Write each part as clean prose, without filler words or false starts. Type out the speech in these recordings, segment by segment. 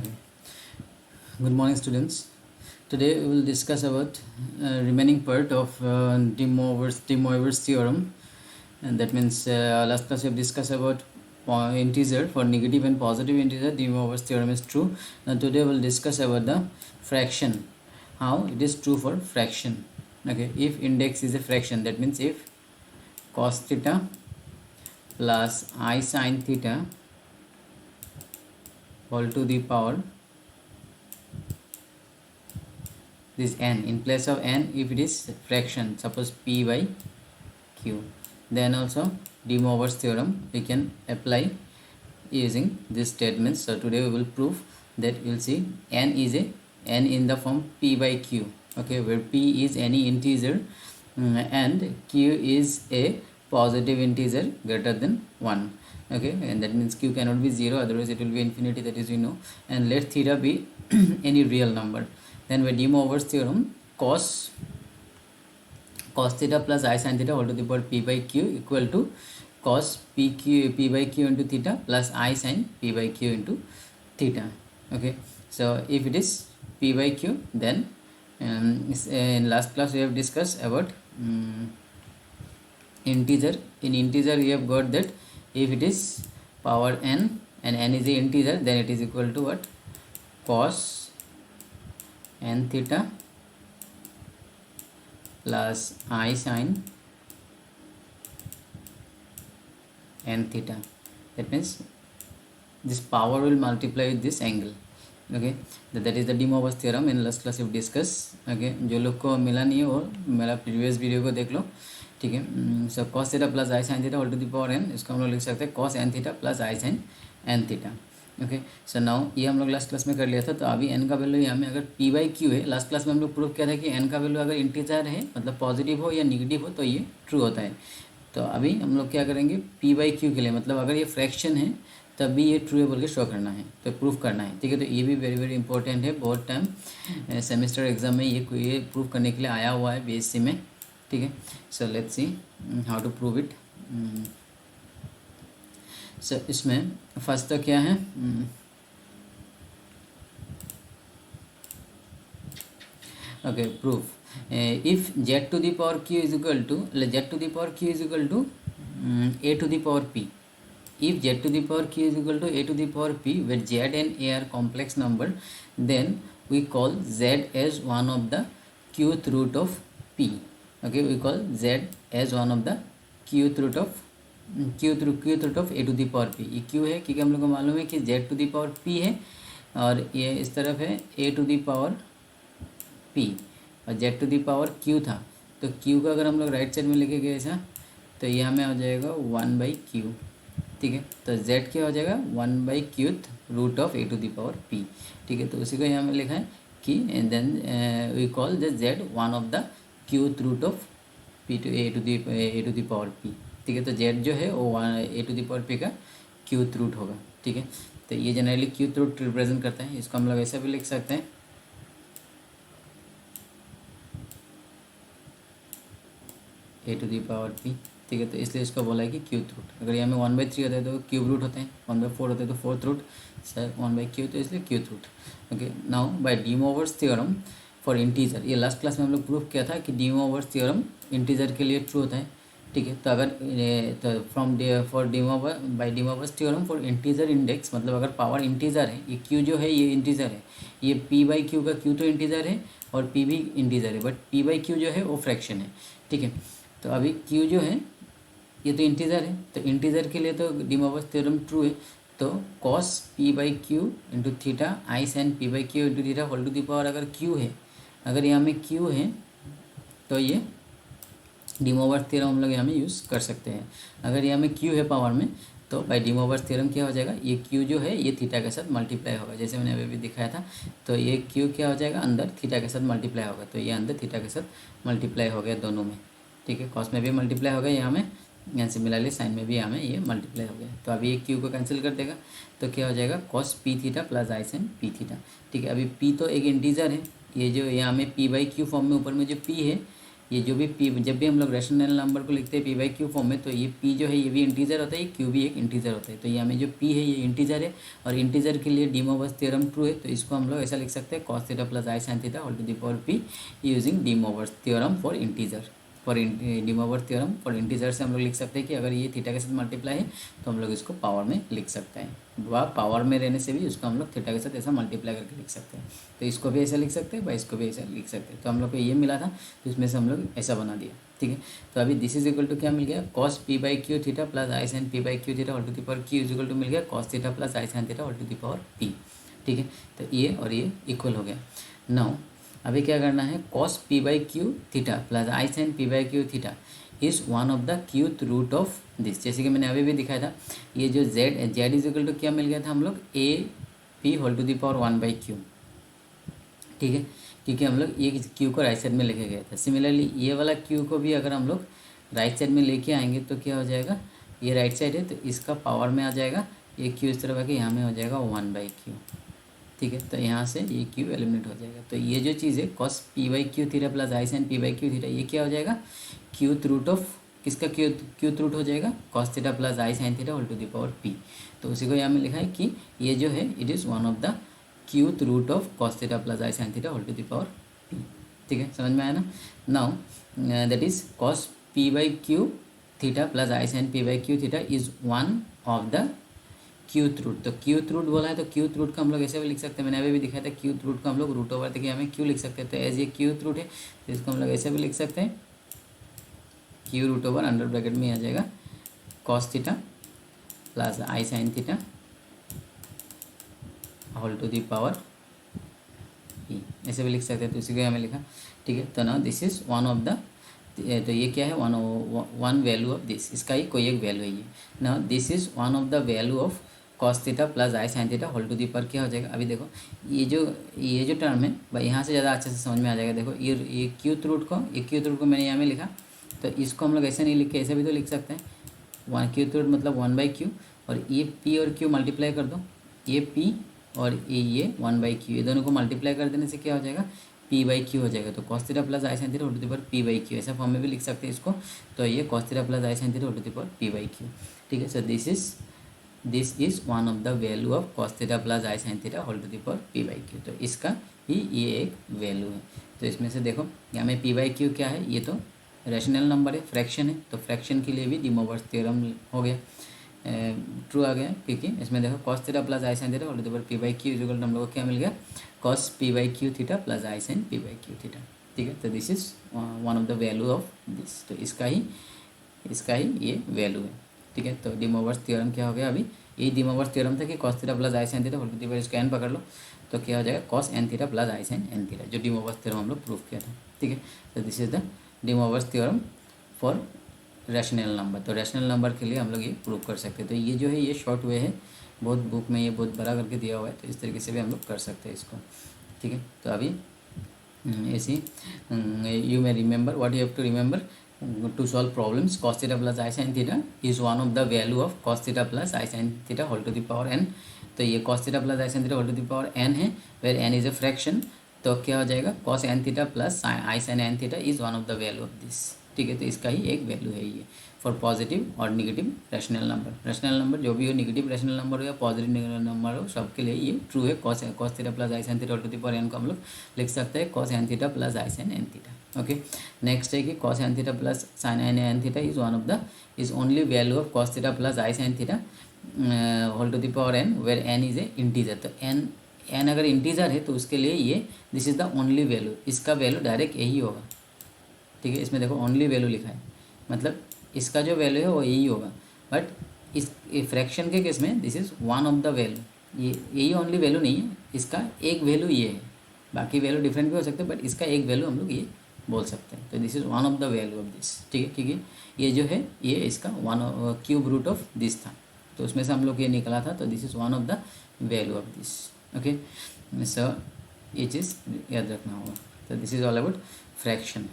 Okay. Good morning, students. Today we will discuss about remaining part of De Moivre's theorem, and that means last class we have discussed about integer for negative and positive integer. De Moivre's theorem is true. Now today we will discuss about the fraction, how it is true for fraction. Okay, if index is a fraction, that means if cos theta plus I sin theta all to the power this n, in place of n if it is fraction, suppose p by q, then also De Moivre's theorem we can apply using this statement. So today we will prove that. We'll see n in the form p by q, okay, where p is any integer and q is a positive integer greater than 1, okay, and that means q cannot be 0, otherwise it will be infinity, that is we know, and let theta be any real number. Then by De Moivre's theorem, cos theta plus I sin theta all to the power p by q equal to cos p by q into theta plus I sin p by q into theta. Okay, so if it is p by q, then in last class we have discussed about integer. In integer we have got that if it is power n and n is a integer, then it is equal to what? Cos n theta plus I sin n theta. That means this power will multiply with this angle. Okay, that is the De Moivre's theorem. In last class we discuss. Okay, जो लोग को मिला नहीं है वो मेरा previous video को देख लो, ठीक है. So cos theta plus i sin theta all to the power n, इसको हम लोग लिख सकते हैं cos n theta plus i sin n theta. Okay, so now ये हम लोग लास्ट क्लास में कर लिया था. तो अभी n का वैल्यू यहाँ में अगर p बाई क्यू है, लास्ट क्लास में हम लोग प्रूव किया था कि n का वैल्यू अगर इंटीजर है, मतलब पॉजिटिव हो या निगेटिव हो, तो ये ट्रू होता है. तो अभी हम लोग क्या करेंगे, p बाई क्यू के लिए, मतलब अगर ये फ्रैक्शन है तब भी ये ट्रू है बोल के शो करना है, तो प्रूफ करना है, ठीक है. तो ये भी वेरी वेरी इंपॉर्टेंट है, बहुत टाइम सेमेस्टर एग्जाम में ये प्रूफ करने के लिए आया हुआ है बीएससी में, ठीक है. So let's see how to prove it. So इसमें फर्स्ट तो क्या है, okay, proof if z to the power q is equal to z to the power q is equal to a to the power p. If z to the power q is equal to a to the power p, where z and a are complex number, then we call z as one of the qth root of p. Okay, we call z as one of the qth root of a to the power p. ये q है क्योंकि हम लोग को मालूम है कि z to the power p है और ये इस तरफ है a to the power p और z to the power q था. तो q का अगर हम लोग राइट साइड में लेके गए ऐसा, तो ये हमें हो जाएगा 1/q, ठीक है. तो z क्या हो जाएगा 1/qth root of a to the power p, ठीक है. तो उसी को यहाँ में लिखा है कि then we call the z one of the qth root of p to a to the power p, ठीक है. तो z जो है वो a to the power p का qth रूट होगा, ठीक है. तो ये जनरली qth रूट रिप्रेजेंट करता है. इसको हम लोग ऐसा भी लिख सकते हैं, a to the power p, ठीक है. तो इसलिए इसको बोला है कि क्यूथ रूट. अगर यहाँ में 1/3 होता है तो क्यूब रूट होते हैं, 1/4 होता है तो फोर्थ रूट, सर 1/q, तो इसलिए qth root. Okay, now by De Moivre's theorem for integer, ये लास्ट क्लास में हम लोग प्रूफ किया था कि De Moivre's थ्योरम इंटीजर के लिए ट्रू होता है, ठीक है. तो अगर तो from for by De Moivre's theorem for integer index, मतलब अगर पावर इंटीजर है, ये q जो है ये इंटीजर है, ये p बाई क्यू का q तो इंटीजर है और p भी इंटीजर है, बट p बाई क्यू जो है वो फ्रैक्शन है, ठीक है. तो अभी q जो है ये तो इंटीजर है, तो इंटीजर के लिए तो De Moivre's थ्योरम ट्रू है. तो cos p by q into theta i sin p by q into theta whole to the power अगर q है, अगर यहाँ में q है तो ये De Moivre's थ्योरम हम लोग यहाँ में यूज़ कर सकते हैं. अगर यहाँ में q है पावर में, तो बाय De Moivre's थ्योरम क्या हो जाएगा, ये q जो है ये थीटा के साथ मल्टीप्लाई होगा, जैसे मैंने अभी भी दिखाया था. तो ये q क्या हो जाएगा, अंदर थीटा के साथ मल्टीप्लाई होगा, तो ये अंदर थीटा के साथ मल्टीप्लाई हो गया दोनों में, ठीक है. कॉस में भी मल्टीप्लाई हो गया यहाँ में, यहाँ सिमिलरली साइन में भी यहाँ में ये मल्टीप्लाई हो गया. तो अभी ये q को कैंसिल कर देगा, तो क्या हो जाएगा cos p theta plus i sin p theta, ठीक है. अभी p तो एक इंटीजर है, ये जो यहाँ में p बाई क्यू फॉर्म में ऊपर में जो p है ये जो भी पी, जब भी हम लोग रेशनल नंबर को लिखते हैं पी बाई क्यू फॉर्म में, तो ये पी जो है ये भी इंटीजर होता है, ये क्यू भी एक इंटीजर होता है। तो ये हमें जो पी है ये इंटीजर है, और इंटीजर के लिए डी मोवर्स थ्योरम ट्रू है, तो इसको हम लोग ऐसा लिख सकते हैं cos theta plus i sine theta whole to the power p using De Moivre's theorem for integer. For De Moivre's theorem for integer से हम लोग लिख सकते हैं कि अगर ये थीटा के साथ मल्टीप्लाई है तो हम लोग इसको पावर में लिख सकते हैं, व पावर में रहने से भी उसको हम लोग थीटा के साथ ऐसा मल्टीप्लाई करके लिख सकते हैं। तो इसको भी ऐसा लिख सकते हैं, इसको भी ऐसा लिख सकते हैं। तो हम लोग को ये मिला था, तो इसमें से हम लोग ऐसा बना दिया, ठीक है। तो अभी दिस इज इक्वल टू क्या मिल गया, cos p by q theta plus i sine p by q theta whole to the power q is equal to मिल गया cos theta plus i sine theta whole to the power p, ठीक है। तो ये और ये equal हो गया। नाउ अभी क्या करना है, cos p by q theta plus i sine p by q theta is one of the qth root of this. जैसे कि मैंने अभी भी दिखाया था, ये जो जेड इज इक्वल टू क्या मिल गया था हम लोग a p whole to the power 1/q, ठीक है, क्योंकि हम लोग ये क्यू को राइट साइड में लेके गए थे। सिमिलरली ये वाला क्यू को भी अगर हम लोग राइट साइड में लेके आएंगे तो क्या हो जाएगा, ये राइट साइड है तो इसका पावर में आ जाएगा, ये क्यू इस तरफ आके यहाँ में हो जाएगा 1/q, ठीक है। तो यहाँ से ये क्यू एलिमिनेट हो जाएगा। तो ये जो चीज़ है cos p by q theta plus i sine p by q theta, ये क्या हो जाएगा, क्यूथ रूट ऑफ किसका क्यूथ रूट हो जाएगा, cos theta plus i sine theta whole to the power p. तो उसी को यहाँ में लिखा है कि ये जो है it is one of the qth root of cos theta plus i sine theta whole to the power p, ठीक है, समझ में आया ना। Now that is cos p by q theta plus i sine p by q theta is one of the qth root. तो qth root बोला है तो क्यूथ रूट को हम लोग ऐसे भी लिख सकते हैं, मैंने अभी भी दिखाया था, क्यूथ रूट को हम लोग रूट ओवर देखिए हमें क्यू लिख सकते हैं। तो एज ये क्यूथ रूट है तो इसको हम लोग ऐसे भी लिख सकते हैं, q root over under bracket में आ जाएगा cos theta plus i sine theta whole to the power e, ऐसे भी लिख सकते हैं। तो इसी को हमें लिखा, ठीक है। तो ना this is one of the, तो ये क्या है, वन वैल्यू ऑफ दिस, इसका ही कोई एक वैल्यू है ये ना। This is one of the value of cos theta plus i sine theta whole to the power क्या हो जाएगा। अभी देखो ये जो टर्म है भाई यहाँ से ज़्यादा अच्छे से समझ में आ जाएगा। देखो ये क्यूथ रूट को मैंने यहाँ में लिखा, तो इसको हम लोग ऐसे नहीं लिख के ऐसे भी तो लिख सकते हैं, वन क्यूथ रूट मतलब 1/q, और ये p और q मल्टीप्लाई कर दो, ये p और ये 1/q, ये दोनों को मल्टीप्लाई कर देने से क्या हो जाएगा, p/q हो जाएगा। तो cos theta plus i sine theta whole to the power p/q, ऐसा फॉर्म में भी लिख सकते हैं इसको। तो ये cos theta plus i sine theta whole to the power p/q, ठीक है। So this is one of the value of cos theta plus i sine theta whole to the power p/q। तो इसका ही ये एक वैल्यू है। तो इसमें से देखो यहाँ में p/q क्या है, ये तो रैशनल नंबर है, फ्रैक्शन है, तो फ्रैक्शन के लिए भी डी मोवर्स थ्योरम हो गया, ट्रू आ गया, क्योंकि इसमें देखो cos theta plus i sine theta whole to the power p/q is equal to हम लोग को क्या मिल गया, cos p/q theta plus i sine p/q theta, ठीक है। तो this is one of the value of this, तो इसका ही ये वैल्यू है, ठीक है। तो डी मोवर्स थ्योरम क्या हो गया, अभी यही डी मोवर्स थ्योरम था कि cos theta plus i sine theta whole to the power, इसका n पकड़ लो तो क्या हो जाएगा cos n theta plus i sine n theta, जो डी मोवर्स थ्योरम हम लोग प्रूव किया था, ठीक है। तो this is the D Moivre's theorem for rational number. तो रैशनल नंबर के लिए हम लोग ये प्रूव कर सकते हैं। तो ये जो है ये शॉर्ट वे है, बहुत बुक में ये बहुत बड़ा करके दिया हुआ है, तो इस तरीके से भी हम लोग कर सकते हैं इसको, ठीक है। तो अभी ऐसे you may remember what you have to remember to solve problems, cos theta plus i sine theta is one of the value of cos theta plus i sine theta whole to the power n। तो ये cos theta plus i sine theta whole to the power n है, where n is a fraction, तो क्या हो जाएगा cos n theta plus i sine n theta is one of the value of this, ठीक है। तो इसका ही एक वैल्यू है ये फॉर पॉजिटिव और negative rational number. Rational number जो भी हो, निगेटिव रैशनल नंबर हो या पॉजिटिव नंबर हो, सबके लिए ये ट्रू है। cos theta plus i sine theta whole to the power n को हम लोग लिख सकते हैं cos n theta plus i sine n theta, okay. Next है कि cos n theta plus sine n theta is one of the is only value of cos theta plus i sine theta whole to the power n where n is a integer. तो n अगर integer है तो उसके लिए ये this is the only value, इसका value direct यही होगा, ठीक है। इसमें देखो ओनली वैल्यू लिखा है, मतलब इसका जो वैल्यू है वो यही होगा, बट इस फ्रैक्शन के केस में this is one of the value, ये यही ओनली वैल्यू नहीं है, इसका एक वैल्यू ये है, बाकी वैल्यू डिफरेंट भी हो सकते हैं, बट इसका एक वैल्यू हम लोग ये बोल सकते हैं। तो this is one of the value of this, ठीक है, क्योंकि ये जो है ये इसका one cube root of this था, तो उसमें से हम लोग ये निकला था, तो this is one of the value of this, okay. So ये चीज़ याद रखना होगा। तो this is all about fraction.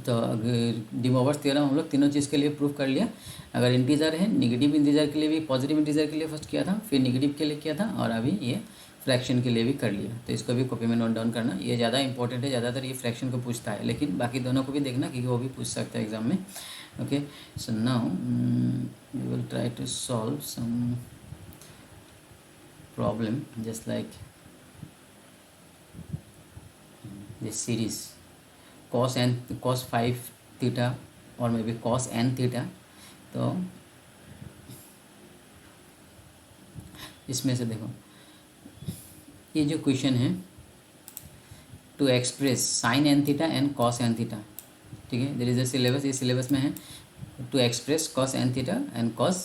तो अगर डी मोवर्स थ्योरम हम लोग तीनों चीज़ के लिए प्रूफ कर लिया। अगर इंटीजर है, नेगेटिव इंटीजर के लिए भी, पॉजिटिव इंटीजर के लिए फर्स्ट किया था, फिर नेगेटिव के लिए किया था, और अभी ये फ्रैक्शन के लिए भी कर लिया, तो इसको भी कॉपी में नोट डाउन करना, ये ज़्यादा इंपॉर्टेंट है, ज़्यादातर ये फ्रैक्शन को पूछता है, लेकिन बाकी दोनों को भी देखना क्योंकि वो भी पूछ सकता है एग्जाम में। Okay, so now we will try to solve some problem just like this series cos 5 theta और maybe cos n theta. तो इसमें से देखो ये जो क्वेश्चन है to express sine n theta and cos n theta, ठीक है, देयर इज अ सिलेबस, ये सिलेबस में है, to express cos n theta and cos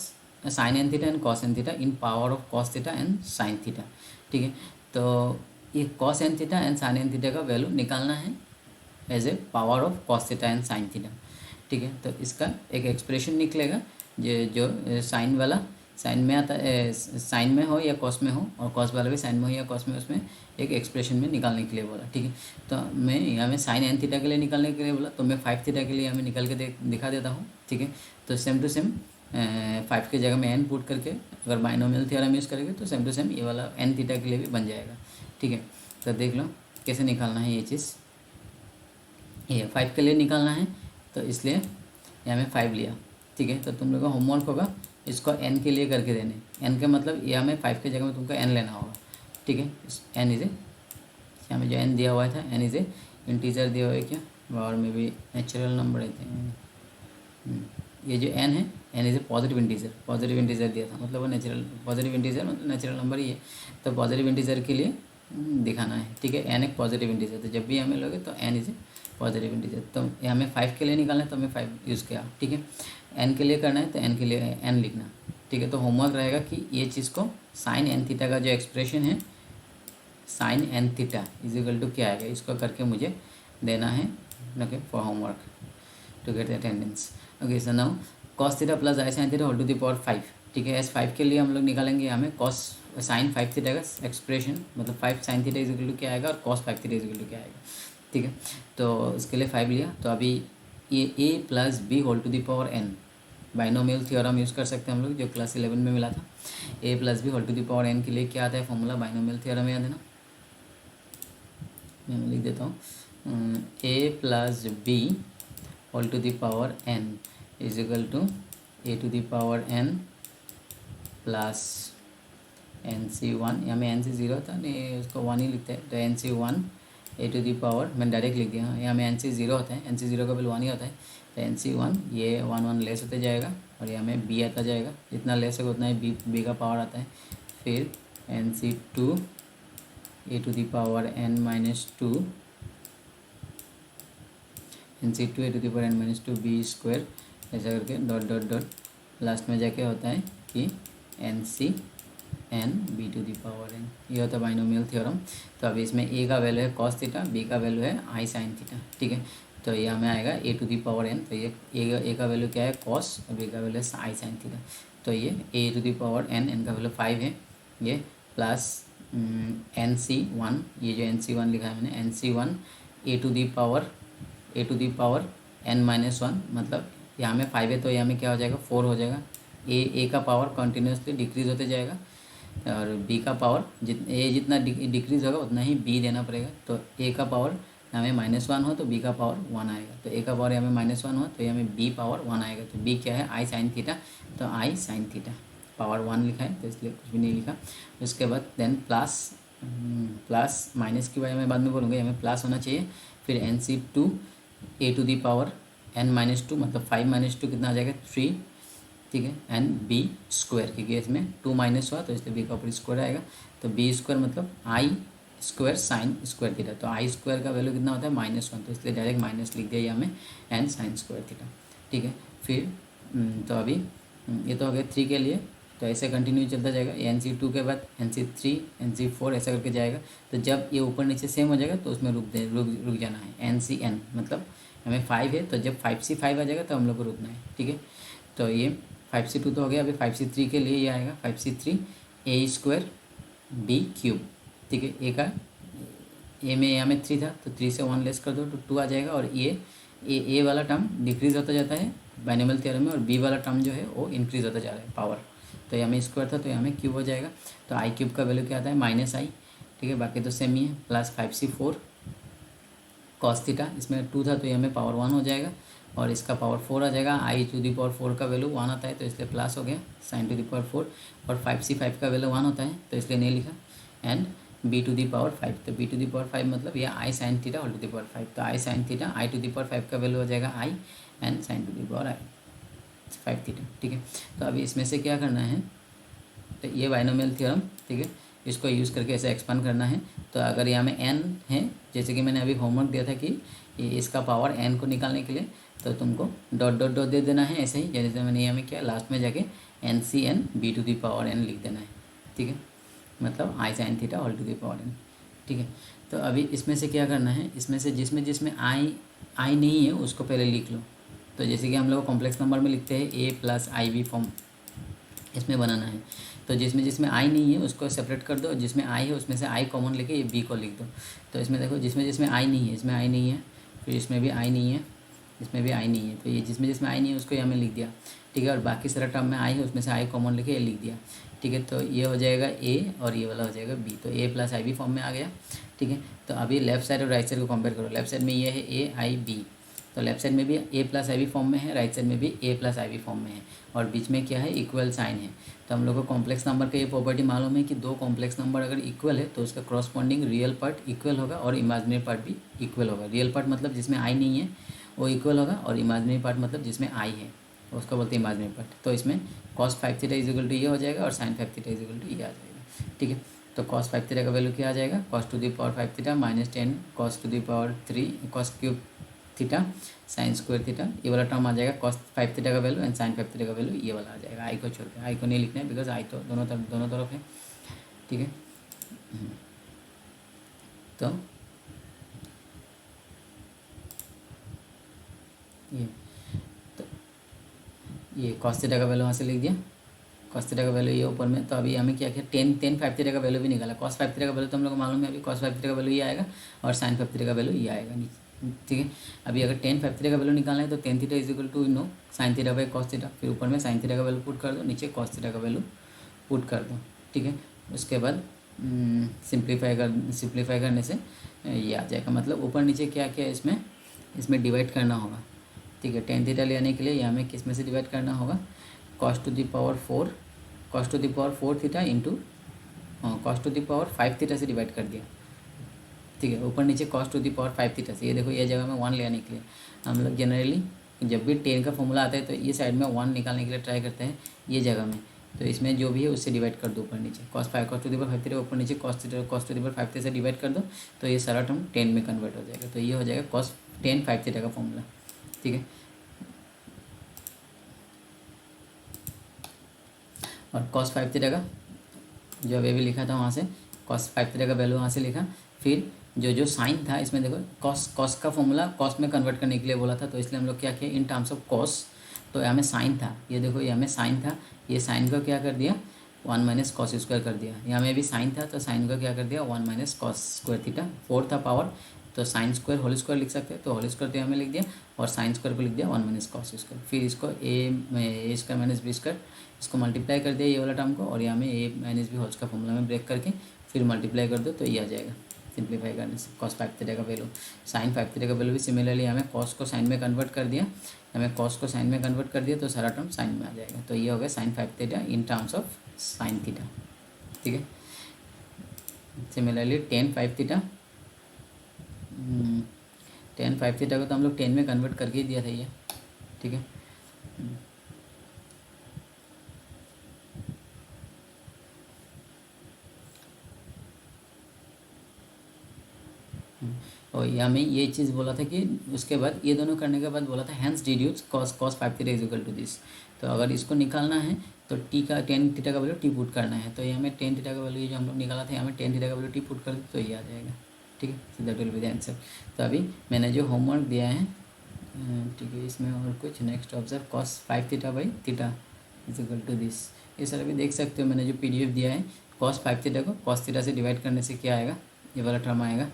sine n theta and cos n theta in power of cos theta and sine theta, ठीक है। तो ये cos n theta and sine n theta का value निकालना है as a power of cos theta and sine theta, ठीक है। तो इसका एक एक्सप्रेशन निकलेगा जो साइन वाला साइन में आता है, साइन में हो या कॉस में हो, और कॉस वाला भी साइन में हो या कॉस में, उसमें एक एक्सप्रेशन में निकालने के लिए बोला, ठीक है। तो मैं यहाँ में साइन एन थीटा के लिए निकालने के लिए बोला, तो मैं 5 थीटा के लिए यहाँ में निकाल के दिखा देता हूँ, ठीक है। तो सेम टू सेम 5 की जगह में एन पुट करके अगर बाइनोमियल थ्योरम यूज़ करेंगे तो सेम टू सेम ये वाला एन थीटा के लिए भी बन जाएगा, ठीक है। तो देख लो कैसे निकालना है ये चीज़, ये 5 के लिए निकालना है, तो इसलिए यहाँ में 5 लिया, ठीक है। तो तुम लोग का होमवर्क होगा इसको n के लिए करके देने, n का मतलब यहाँ में 5 की जगह में तुमको n लेना होगा, ठीक है। n इज़ ए, यहाँ में जो n दिया हुआ था n इज़ ए इंटीजर दिया हुआ है क्या, और मे बी नेचुरल नंबर है, ये जो n है n is a positive integer दिया था, मतलब वो नेचुरल पॉजिटिव इंटीजर मतलब नेचुरल नंबर ही है, तो पॉजिटिव इंटीजर के लिए दिखाना है, ठीक है। n एक पॉजिटिव इंटीजर, तो जब भी हमें लोगे तो n is a positive integer, तो यहाँ में 5 के लिए निकालना है तो हमें 5 यूज़ किया, ठीक है। n के लिए करना है तो n के लिए n लिखना, ठीक है। तो होमवर्क रहेगा कि ये चीज़ को साइन एन थीटा का जो एक्सप्रेशन है sine n theta is equal to क्या आएगा, इसको करके मुझे देना है, okay, for homework to get attendance. Okay, so now cos theta plus i sine theta whole to the power 5, ठीक है। एस 5 के लिए हम लोग निकालेंगे यहाँ में कॉस साइन 5 थीटा का एक्सप्रेशन, मतलब 5 sine theta is equal to क्या आएगा और cos 5 theta is equal to क्या आएगा, ठीक है। तो इसके लिए 5 लिया, तो अभी ये a plus b whole to the power n binomial theorem use कर सकते हैं हम लोग, जो क्लास 11 में मिला था। a plus b whole to the power n के लिए क्या आता है फॉर्मूला, बाइनोमियल थ्योरम याद है ना, मैं लिख देता हूँ, a plus b whole to the power n is equal to a to the power n plus nc1, यहाँ में nc 0 था नहीं, उसको 1 ही लिखते हैं, तो nc1 a to the power, मैंने डायरेक्ट लिख दिया, यहाँ में nc 0 होता है, nc 0 का वैल्यू 1 ही होता है, तो nc1 ये 1 लेस होते जाएगा और यहाँ में b आता जाएगा, जितना लेस होगा उतना ही b का पावर आता है, फिर nc2 a to the power n minus 2, nc2 a to the power n minus 2 b square, ऐसा करके डॉट डॉट डॉट लास्ट में जाके होता है कि nc n b to the power n, ये होता है बाइनोमियल थ्योरम। तो अभी इसमें a का वैल्यू है कॉस थीटा, b का वैल्यू है आई साइन थीटा, ठीक है। तो ये हमें आएगा a to the power n, तो ये a का वैल्यू क्या है कॉस और b का वैल्यू है आई साइन थीटा, तो ये a to the power n का वैल्यू 5 है, ये प्लस nc1, ये जो nc1 लिखा है मैंने nc1 a to the power n minus 1, मतलब यहाँ में 5 है तो यहाँ में क्या हो जाएगा 4 हो जाएगा, a का पावर कंटिन्यूसली डिक्रीज होते जाएगा और b का पावर जितना डिक्रीज होगा उतना ही b देना पड़ेगा, तो a का पावर हमें -1 हो तो b का पावर 1 आएगा, तो a का पावर हमें -1 हो तो हमें b पावर 1 आएगा, तो b क्या है आई साइन थीटा, तो आई साइन थीटा पावर 1 लिखा है तो इसलिए कुछ भी नहीं लिखा। उसके बाद देन प्लस माइनस की वजह मैं बाद में बोलूँगा, हमें प्लस होना चाहिए, फिर nc2 a to the power n minus 2, मतलब 5 माइनस 2 कितना आ जाएगा 3, ठीक है, एंड बी स्क्वायर, क्योंकि इसमें 2 माइनस हुआ तो इसलिए बी का ऊपर स्क्वायर आएगा, तो बी स्क्वायर मतलब आई स्क्वायर साइन स्क्वायर थीटा, तो आई स्क्वायर का वैल्यू कितना होता है -1, तो इसलिए डायरेक्ट माइनस लिख दिया यहाँ में एंड साइन स्क्वायर थीटा, ठीक है। फिर तो अभी ये तो हो गया 3 के लिए, तो ऐसे कंटिन्यू चलता जाएगा, nc2 के बाद nc3 nc4 ऐसा करके जाएगा, तो जब ये ऊपर नीचे सेम हो जाएगा तो उसमें रुक जाना है, ncn मतलब हमें 5 है तो जब 5c 5 आ जाएगा तो हम लोग को रुकना है, ठीक है। तो ये 5c2 तो हो गया, अभी 5c3 के लिए ये आएगा 5c3 a square b cube, ठीक है। ए का ए में यहाँ में 3 था तो 3 से 1 लेस कर दो तो 2 आ जाएगा, और ये ए वाला टर्म डिक्रीज होता जाता है बाइनोमियल थ्योरम में, और बी वाला टर्म जो है वो इंक्रीज होता जा रहा है पावर, तो यहाँ में स्क्वायर था तो यहाँ में क्यूब हो जाएगा, तो आई क्यूब का वैल्यू क्या आता है -i, ठीक है, बाकी तो सेम ही है, प्लस 5c4 कॉस थीटा, इसमें 2 था तो ये हमें पावर 1 हो जाएगा और इसका पावर 4 आ जाएगा। आई टू दी पावर 4 का वैल्यू 1 आता है तो इसलिए प्लस हो गया साइन टू दी पावर 4, और 5c5 का वैल्यू 1 होता है तो इसलिए नहीं लिखा, and b to the power 5, तो बी टू दी पावर 5 मतलब यह i sine theta whole to the power 5, तो i sine theta i to the power 5 का वैल्यू हो जाएगा i and sine to the power i 5 theta. ठीक है, तो अभी इसमें से क्या करना है, तो ये बाइनोमियल थ्योरम, ठीक है, इसको यूज़ करके ऐसे एक्सपांड करना है। तो अगर यहाँ में n है, जैसे कि मैंने अभी होमवर्क दिया था कि इसका पावर n को निकालने के लिए तो तुमको डॉट डॉट डॉट दे देना है, ऐसे ही जैसे मैंने यहाँ में किया, लास्ट में जाके NCN b to the power n लिख देना है। ठीक है, मतलब i sine theta all to the power n। ठीक है, तो अभी इसमें से क्या करना है, इसमें से जिसमें जिसमें आई नहीं है उसको पहले लिख लो। तो जैसे कि हम लोग कॉम्प्लेक्स नंबर में लिखते हैं a plus i b form, इसमें बनाना है। तो जिसमें जिसमें आई नहीं है उसको सेपरेट कर दो, जिसमें आई है उसमें से आई कॉमन लेके ये बी को लिख दो। तो इसमें देखो, जिसमें जिसमें आई नहीं है, इसमें आई नहीं है, फिर इसमें भी आई नहीं है, इसमें भी आई नहीं है, तो ये जिसमें जिसमें आई नहीं है उसको यहाँ में लिख दिया। ठीक है, और बाकी सारा टर्म में आई है उसमें से आई कॉमन लेके ये लिख दिया। ठीक है, तो ये हो जाएगा ए और ये वाला हो जाएगा बी, तो ए प्लस आई बी फॉर्म में आ गया। ठीक है, तो अभी लेफ्ट साइड और राइट साइड को कंपेयर करो। लेफ्ट साइड में ये है ए आई बी, तो लेफ्ट साइड में भी ए प्लस आई बी फॉर्म में है, राइट साइड में भी ए प्लस आई बी फॉर्म में है, और बीच में क्या है, इक्वल साइन है। तो हम लोग को कॉम्प्लेक्स नंबर का ये प्रॉपर्टी मालूम है कि दो कॉम्प्लेक्स नंबर अगर इक्वल है तो उसका क्रॉसपॉन्डिंग रियल पार्ट इक्वल होगा और इमेजिनरी पार्ट भी इक्वल होगा। रियल पार्ट मतलब जिसमें आई नहीं है वो इक्वल होगा, और इमेजिनरी पार्ट मतलब जिसमें आई है उसको बोलते हैं इमेजिनरी पार्ट। तो इसमें cos 5 theta is equal to ये हो जाएगा और sin 5 theta is equal to ये आ जाएगा। ठीक है, तो cos 5 थीटा का वैल्यू क्या आ जाएगा, cos to the power 5 theta minus 10 cos to the power 3 cos cube theta sine square theta, ये वाला टर्म आ जाएगा। cos 5 थीटा का वैल्यू एंड sin 5 थीटा का वैल्यू ये वाला आ जाएगा। आई को छोड़ के, आई को नहीं लिखना है बिकॉज आई तो दोनों तरफ है। ठीक है, तो ये cos थीटा का वैल्यू वहाँ से लिख दिया, cos थीटा का वैल्यू ये ऊपर में। तो अभी हमें क्या किया, 10 5 थीटा का वैल्यू भी निकाला। cos 5 थीटा का वैल्यू तो हम लोग को मालूम है, अभी cos 5 थीटा का वैल्यू ये आएगा और sin 5 थीटा का वैल्यू ये आएगा नीचे। ठीक है, अभी अगर 10 5 थीटा का वैल्यू निकालना है तो tan theta is equal to no sin theta by cos theta, फिर ऊपर में sin थीटा का वैल्यू पुट कर दो, नीचे cos थीटा का वैल्यू पुट कर दो। ठीक है, उसके बाद सिंप्लीफाई करने से ये आ जाएगा। मतलब ऊपर नीचे क्या क्या इसमें डिवाइड करना होगा। ठीक है, tan थीटा लेने के लिए यहाँ में किस में से डिवाइड करना होगा, cos to the power 4 theta into cos to the power 5 theta से डिवाइड कर दिया। ठीक है, ऊपर नीचे cos to the power 5 theta से। ये देखो, ये जगह में 1 ले आने के लिए हम लोग जनरली जब भी tan का फॉर्मूला आता है तो ये साइड में 1 निकालने के लिए ट्राई करते हैं, ये जगह में। तो इसमें जो भी है उससे डिवाइड कर दो ऊपर नीचे, cos to the power 5 theta ऊपर नीचे cos to the power 5 theta से डिवाइड कर दो, तो ये सारा टर्म 10 में कन्वर्ट हो जाएगा। तो ये हो जाएगा cos tan 5 थीटा का फॉर्मूला। ठीक है, और cos 5 थीटा का जो अभी लिखा था वहाँ से cos 5 थीटा का वैल्यू वहाँ से लिखा। फिर जो साइन था इसमें देखो, cos का फॉर्मूला cos में कन्वर्ट करने के लिए बोला था, तो इसलिए हम लोग क्या किया, इन टर्म्स ऑफ cos। तो यहाँ में साइन था, ये देखो यहाँ में साइन था, ये साइन को क्या कर दिया 1 माइनस कॉस स्क्वायर कर दिया। यहाँ में भी साइन था तो साइन को क्या कर दिया 1 माइनस कॉस स्क्वायर थीटा। 4 था पावर, तो साइन स्क्वायर होल स्क्वायर लिख सकते हैं, तो होल स्क्वायर तो यहाँ में लिख दिया और साइन स्क्वायर को लिख दिया 1 माइनस कॉस स्क्वायर। फिर इसको ए स्क्वायर माइनस बी स्क्वायर इसको मल्टीप्लाई कर दिया ये वाला टर्म को, और यहाँ में ए माइनस बी होल्स का फॉर्मूला में ब्रेक करके फिर मल्टीप्लाई कर दो तो ये आ जाएगा सिंप्लीफाई करने से। cos 5 थीटा का वैल्यू sin 5 थीटा का वैल्यू भी सिमिलरली हमें cos को साइन में कन्वर्ट कर दिया, हमें cos को साइन में कन्वर्ट कर दिया तो सारा टर्म साइन में आ जाएगा। तो ये हो गया sin 5 theta in terms of sin theta. ठीक है, सिमिलरली tan 5 थीटा को तो हम लोग 10 में कन्वर्ट करके ही दिया था ये। ठीक है, और यहाँ में ये चीज़ बोला था कि उसके बाद ये दोनों करने के बाद बोला था hence deduce cos 5 theta is equal to this. तो अगर इसको निकालना है तो tan थीटा का वैल्यू टी पुट करना है, तो यहाँ में tan थीटा का वैल्यू जो हम लोग निकाला था यहाँ में tan थीटा का वैल्यू टी पुट कर दे तो ये आ जाएगा। ठीक है, so that will be the answer. तो अभी मैंने जो होमवर्क दिया है, ठीक है, इसमें और कुछ next observe cos 5 theta by theta is equal to this. ये सर अभी देख सकते हो मैंने जो PDF दिया है, cos 5 थीटा को cos थीटा से डिवाइड करने से क्या आएगा, ये वाला टर्म आएगा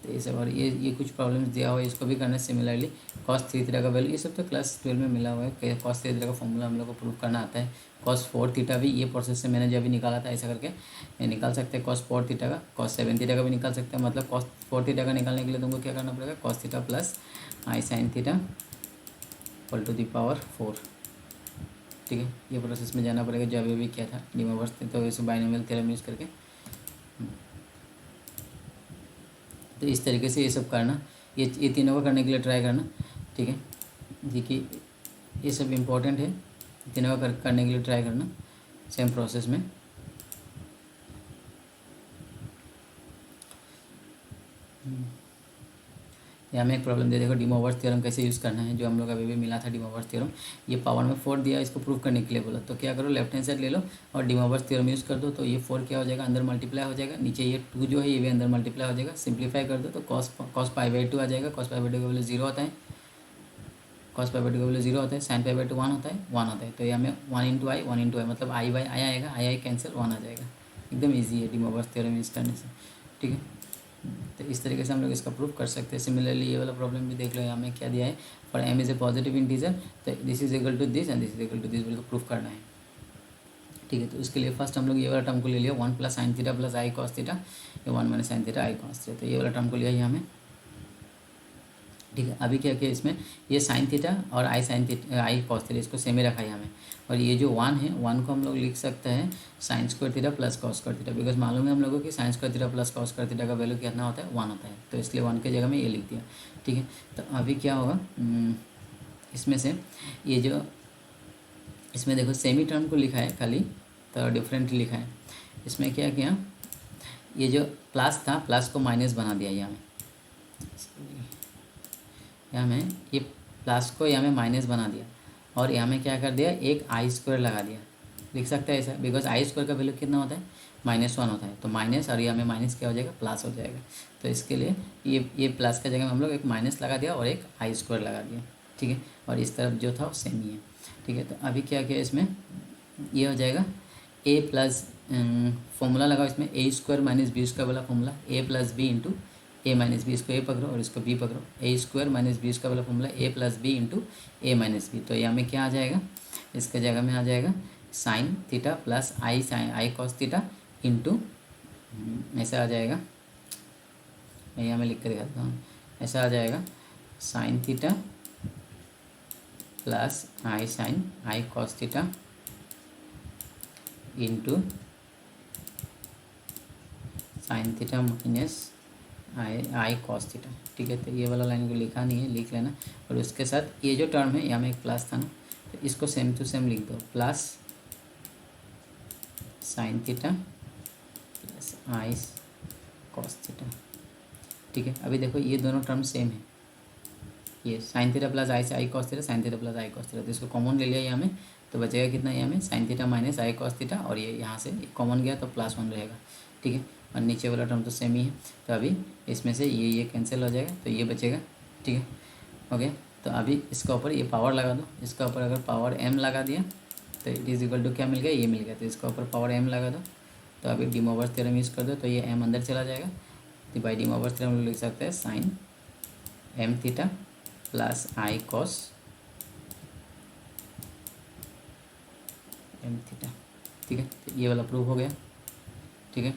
तो ये सब, और ये कुछ प्रॉब्लम्स दिया हुआ है, इसको भी करना है सिमिलरली। कॉस थ्री थीटा का वैल्यू ये सब तो क्लास 12 में मिला हुआ है। कॉस थ्री थीटा का फॉर्मूला हम लोग को प्रूव करना आता है। कॉस फोर थीटा भी ये प्रोसेस से मैंने जो अभी निकाला था, ऐसा करके ये निकाल सकते हैं। कॉस फोर थीटा का, कॉस सेवन थीटा का भी निकाल सकते हैं। मतलब कॉस फोर थीटा का निकालने के लिए तुमको क्या करना पड़ेगा, cos theta plus i sine theta equal to the power 4। ठीक है, ये प्रोसेस में जाना पड़ेगा जो अभी किया था डी ओवर्स, तो इसे बाइनोमियल थ्योरम यूज़ करके। तो इस तरीके से ये सब करना, ये तीनों को करने के लिए ट्राई करना। ठीक है, देखिए ये सब इम्पोर्टेंट है, तीनों का करने के लिए ट्राई करना सेम प्रोसेस में। यहाँ में एक प्रॉब्लम दे देखो, डी ओवर्स थ्योरम कैसे यूज़ करना है, जो हम लोग अभी भी मिला था डी ओवर्स थ्योरम। ये पावर में 4 दिया, इसको प्रूव करने के लिए बोला, तो क्या करो, लेफ्ट हैंड साइड ले लो और डी ओवर्स थ्योरम यूज़ कर दो। तो ये 4 क्या हो जाएगा, अंदर मल्टीप्लाई हो जाएगा, नीचे ये 2 जो है ये भी अंदर मल्टीप्लाई हो जाएगा। सिंप्लीफाई कर दो तो कॉस पाई बाई 2 आ जाएगा। कॉस पाई बाई 2 का वैल्यू 0 होता है, कॉस पाई बाई 2 का वैल्यू 0 होता है। साइन पाई बाई 2 1 होता है, 1 होता है। तो यहाँ में 1 इंटू आई, 1 इंटू आई, मतलब आई बाई आई आएगा, आई कैंसिल, 1 आ जाएगा। एकदम ईजी है डी ओवर्स थ्योरम यूज़ करने से। ठीक है, तो इस तरीके से हम लोग इसका प्रूफ कर सकते हैं। सिमिलरली ये वाला प्रॉब्लम भी देख लो, यहाँ में क्या दिया है, for M is a positive integer, तो this is equal to this and this is equal to this, बिल्कुल प्रूफ करना है। ठीक है, तो उसके लिए फर्स्ट हम लोग ये वाला टर्म को ले लिया, 1 plus sign theta plus i cos theta, ये 1 माइनस साइन थीटा आई कॉस थीटा, तो ये वाला टर्म को लिया यहाँ में। ठीक है, अभी क्या किया इसमें, ये साइन थीटा और आई साइन थीटा आई कॉस थीटा इसको सेम ही रखा है यहाँ में। और ये जो 1 है, 1 को हम लोग लिख सकते हैं sign square theta plus cos square theta, because मालूम है हम लोगों को कि sign square theta plus cos square theta का वैल्यू कितना होता है, 1 होता है। तो इसलिए 1 की जगह में ये लिख दिया। ठीक है, तो अभी क्या होगा, इसमें से ये जो इसमें देखो सेमी टर्म को लिखा है खाली, तो डिफरेंटली लिखा है। इसमें क्या किया, ये जो प्लस था, प्लस को माइनस बना दिया यहाँ में ये प्लस को यहाँ में माइनस बना दिया, और यहाँ में क्या कर दिया, एक आई स्क्वायर लगा दिया। लिख सकते हैं ऐसा, बिकॉज आई स्क्वायर का वैल्यू कितना होता है, -1 होता है। तो माइनस और यहाँ में माइनस क्या हो जाएगा, प्लस हो जाएगा। तो इसके लिए ये प्लस का जगह में हम लोग एक माइनस लगा दिया और एक आई स्क्वायर लगा दिया। ठीक है, और इस तरफ जो था वो सेम ही है। ठीक है, तो अभी क्या किया, इसमें ये हो जाएगा ए प्लस, फॉर्मूला लगाओ इसमें, ए स्क्वायर माइनस बी स्क्वायर वाला फॉर्मूला, ए प्लस बी इंटू ए माइनस बी, इसको ए पकड़ो और इसको बी पकड़ो, ए स्क्वायर माइनस बी स्क्वायर वाला फॉर्मूला, ए प्लस बी इंटू ए माइनस बी। तो यहाँ में क्या आ जाएगा, इसके जगह में आ जाएगा sine theta plus i cos theta into, ऐसा आ जाएगा, मैं यहाँ में लिख कर दिखाता हूँ, ऐसा आ जाएगा sine theta plus i sine i cos theta into sine theta minus i cos theta. ठीक है, तो ये वाला लाइन को लिखा नहीं है, लिख लेना। और उसके साथ ये जो टर्म है, यहाँ में एक प्लस था ना, तो इसको सेम टू सेम लिख दो, plus sign theta plus i cos theta. ठीक है, अभी देखो ये दोनों टर्म सेम है, ये साइन थीटा प्लस आई से i cos theta, sine theta plus i cos theta, तो इसको कॉमन ले लिया यहाँ में, तो बचेगा कितना, यहाँ में sign theta minus i cos theta, और ये यहाँ से कॉमन गया तो +1 रहेगा। ठीक है, और नीचे वाला टर्म तो सेम ही है, तो अभी इसमें से ये कैंसिल हो जाएगा, तो ये बचेगा। ठीक है, ओके, तो अभी इसका ऊपर ये पावर लगा दो, इसका ऊपर अगर पावर m लगा दिया तो इट इज़ इक्वल टू क्या मिल गया, ये मिल गया। तो इसका ऊपर पावर m लगा दो, तो अभी डी ओवर्स थ्योरम यूज़ कर दो, तो ये m अंदर चला जाएगा। तो बाई डी ओवर्स थ्योरम लिख सकते हैं sign m theta plus i cos m theta. ठीक है, तो ये वाला प्रूफ हो गया। ठीक है,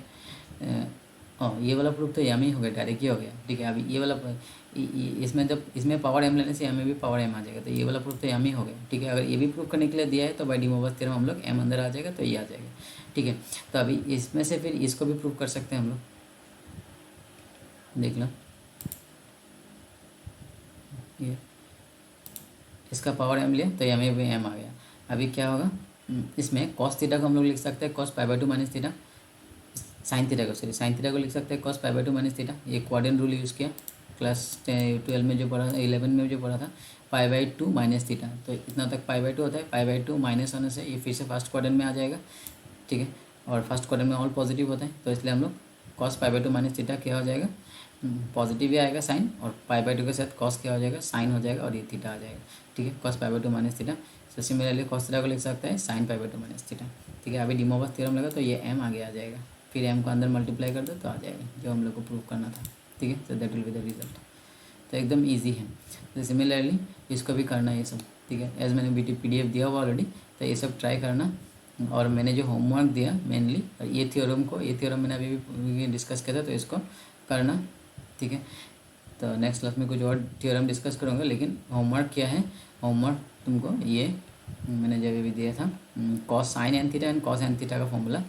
ये वाला प्रूफ तो यहाँ में ही हो गया, डायरेक्ट ही हो गया। ठीक है, अभी ये वाला इसमें जब इसमें पावर m लेने से यहाँ में भी पावर m आ जाएगा, तो ये वाला प्रूफ तो यहाँ में ही हो गया। ठीक है, अगर ये भी प्रूफ करने के लिए दिया है तो बाई डी ओवर्स थ्योरम हम लोग m अंदर आ जाएगा, तो ये आ जाएगा। ठीक है, तो अभी इसमें से फिर इसको भी प्रूफ कर सकते हैं हम लोग, देख लो, ये इसका पावर m लिया तो यहाँ में भी m आ गया। अभी क्या होगा, इसमें कॉस थीटा को हम लोग लिख सकते हैं cos pi by 2 minus theta, sine theta को साइन थीटा को लिख सकते हैं cos pi by 2 minus theta. ये क्वाड्रेंट रूल यूज़ किया क्लास 12 में जो पढ़ा, 11 में जो पढ़ा था, पाई बाई 2 माइनस थीटा, तो इतना तक पाई बाई 2 होता है। पाई बाई 2 माइनस होने से ये फिर से फर्स्ट क्वाड्रेंट में आ जाएगा। ठीक है, और फर्स्ट क्वाड्रेंट में ऑल पॉजिटिव होता है, तो इसलिए हम लोग cos pi by 2 minus theta क्या हो जाएगा, पॉजिटिव ही आएगा साइन, और पाई बाई 2 के साथ कॉस क्या हो जाएगा, साइन हो जाएगा, और ये थीटा आ जाएगा। ठीक है, cos pi by 2 minus theta. तो सिमिलरली कॉस थीटा को लिख सकते हैं sine pi by 2 minus theta. ठीक है, अभी डी ओवर्स थ्योरम लगा तो ये m आगे आ जाएगा, फिर m को अंदर मल्टीप्लाई कर दो तो आ जाएगा, जो हम लोग को प्रूव करना था। ठीक है, तो that will be the result. तो एकदम ईजी है। तो सिमिलरली इसको भी करना है ये सब, ठीक है। एज मैंने PDF दिया हुआ ऑलरेडी, तो ये सब ट्राई करना। और मैंने जो होमवर्क दिया मेनली, ये थ्योरम मैंने अभी भी डिस्कस किया था, तो इसको करना, ठीक है। तो नेक्स्ट क्लास में कुछ और थ्योरम डिस्कस करूँगा, लेकिन होमवर्क क्या है, होमवर्क तुमको ये मैंने जब भी दिया था cos sine n theta and cos n theta का फॉर्मूला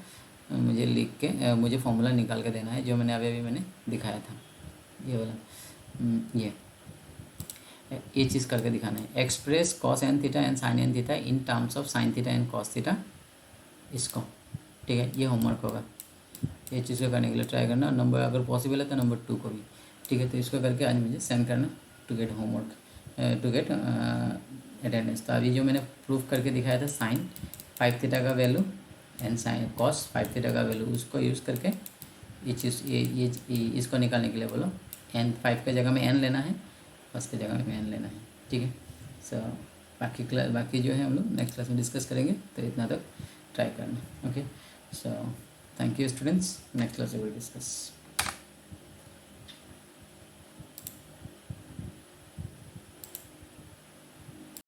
मुझे लिख के मुझे फॉर्मूला निकाल के देना है, जो मैंने अभी मैंने दिखाया था ये वाला। ये चीज़ करके दिखाना है। Express cos n theta and sine n theta in terms of sine theta and cos theta, इसको, ठीक है। ये होमवर्क होगा, ये चीज़ को करने के लिए ट्राई करना। नंबर अगर पॉसिबल है तो नंबर 2 को भी, ठीक है। तो इसको करके आज मुझे सेंड करना to get homework, to get attendance. तो अभी जो मैंने प्रूफ करके दिखाया था साइन 5 थीटा का value and sine cos 5 theta का वैल्यू, उसको यूज़ करके ये चीज़ ये इसको निकालने के लिए बोलो n 5 के जगह में n लेना है, फर्स्ट के जगह में n लेना है, ठीक है। सो बाकी जो है हम लोग नेक्स्ट क्लास में डिस्कस करेंगे, तो इतना तक ट्राई करना, okay. So thank you students, next class will discuss.